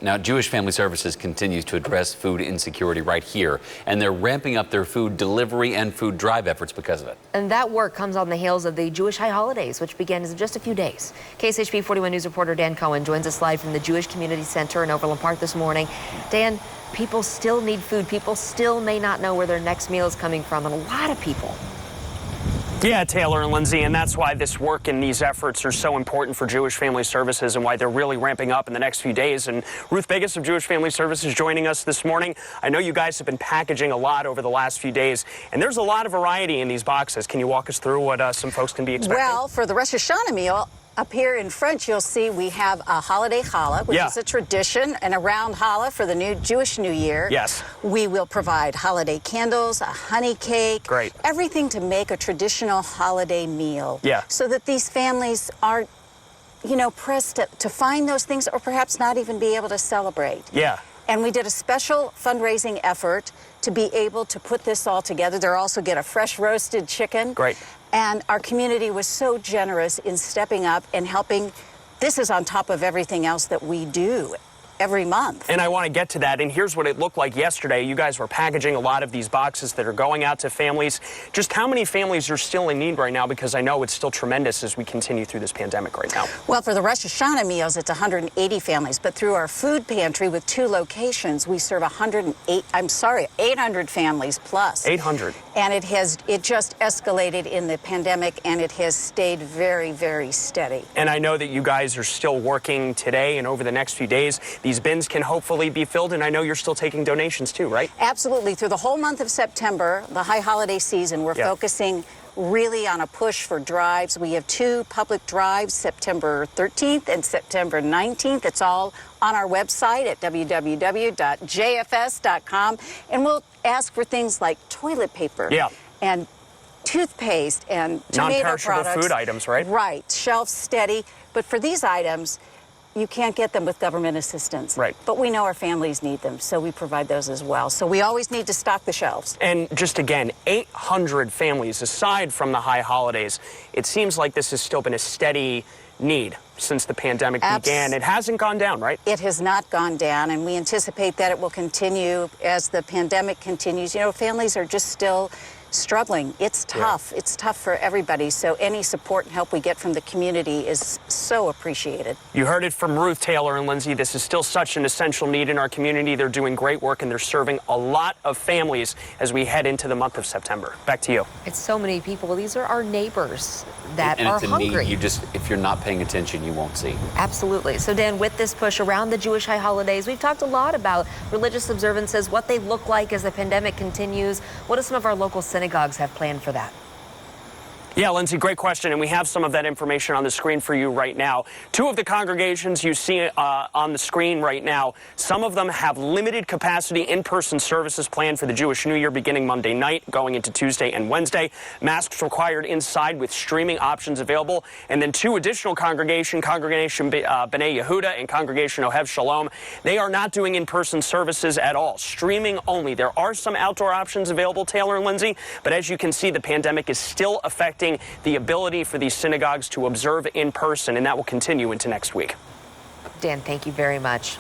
Now, Jewish Family Services continues to address food insecurity right here, and they're ramping up their food delivery and food drive efforts because of it. And that work comes on the heels of the Jewish High Holidays, which begin in just a few days. KSHP 41 News reporter Dan Cohen joins us live from the Jewish Community Center in Overland Park this morning. Dan, people still need food. People still may not know where their next meal is coming from, and a lot of people. Yeah, Taylor and Lindsay, and that's why this work and these efforts are so important for Jewish Family Services and why they're really ramping up in the next few days. And Ruth Begas of Jewish Family Services joining us this morning. I know you guys have been packaging a lot over the last few days, and there's a lot of variety in these boxes. Can you walk us through what some folks can be expecting? Well, for the Rosh Hashanah meal, up here in front, you'll see we have a holiday challah, which is a tradition, and a round challah for the new Jewish New Year. Yes. We will provide holiday candles, a honey cake. Great. Everything to make a traditional holiday meal. Yeah. So that these families aren't, pressed to find those things or perhaps not even be able to celebrate. Yeah. And we did a special fundraising effort to be able to put this all together. They'll also get a fresh roasted chicken. Great. And our community was so generous in stepping up and helping. This is on top of everything else that we do every month. And I want to get to that. And here's what it looked like yesterday. You guys were packaging a lot of these boxes that are going out to families. Just how many families are still in need right now? Because I know it's still tremendous as we continue through this pandemic right now. Well, for the Rosh Hashanah meals, it's 180 families. But through our food pantry with 2 locations, we serve 800 families plus. 800. And it just escalated in the pandemic, and it has stayed very, very steady. And I know that you guys are still working today and over the next few days. These bins can hopefully be filled, and I know you're still taking donations too, right? Absolutely. Through the whole month of September, the high holiday season, we're focusing really on a push for drives. We have 2 public drives, September 13th and September 19th. It's all on our website at www.jfs.com. And we'll ask for things like toilet paper and toothpaste and tomato non-perishable products. Food items, right? Right, shelf steady. But for these items, you can't get them with government assistance. Right. But we know our families need them, so we provide those as well. So we always need to stock the shelves. And just again, 800 families, aside from the high holidays, it seems like this has still been a steady need since the pandemic began. It hasn't gone down, right? It has not gone down, and we anticipate that it will continue as the pandemic continues. Families are just still struggling. It's tough. It's tough for everybody. So any support and help we get from the community is so appreciated. You heard it from Ruth, Taylor, and Lindsay. This is still such an essential need in our community. They're doing great work, and they're serving a lot of families as we head into the month of September. Back to you. It's so many people. These are our neighbors that are it's a hungry. Need if you're not paying attention, you won't see. Absolutely. So, Dan, with this push around the Jewish High Holidays, we've talked a lot about religious observances, what they look like as the pandemic continues. What do some of our local synagogues have planned for that? Yeah, Lindsay, great question, and we have some of that information on the screen for you right now. 2 of the congregations you see on the screen right now, some of them have limited capacity in-person services planned for the Jewish New Year beginning Monday night, going into Tuesday and Wednesday. Masks required inside with streaming options available. And then 2 additional Congregation B'nai Yehuda and Congregation Ohev Shalom, they are not doing in-person services at all, streaming only. There are some outdoor options available, Taylor and Lindsay, but as you can see, the pandemic is still affecting the ability for these synagogues to observe in person, and that will continue into next week. Dan, thank you very much.